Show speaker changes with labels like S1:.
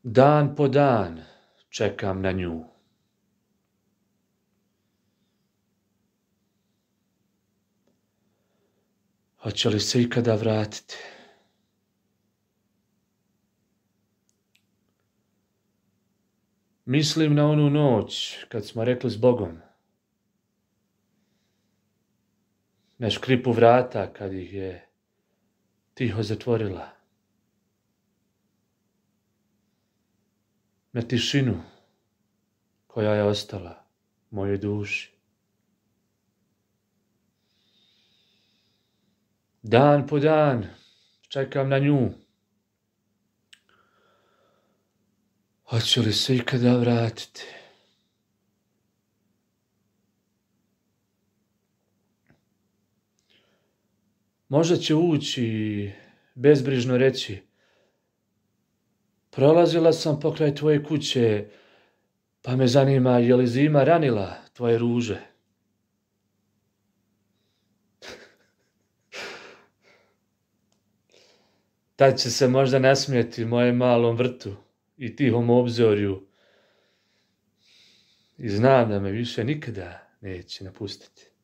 S1: Dan po dan čekam na nju. Hoće li se ikada vratiti? Mislim na onu noć kad smo rekli s Bogom. Na škripu vrata kad ih je tiho zatvorila. Na tišinu koja je ostala mojoj duši. Dan po dan čekam na nju. Hoće li se ikada vratiti? Možda će ući i bezbrižno reći: prolazila sam pokraj tvoje kuće, pa me zanima je li zima ranila tvoje ruže. Tad će se možda nasmijeti mojem malom vrtu i tihom obzorju i znam da me više nikada neće napustiti.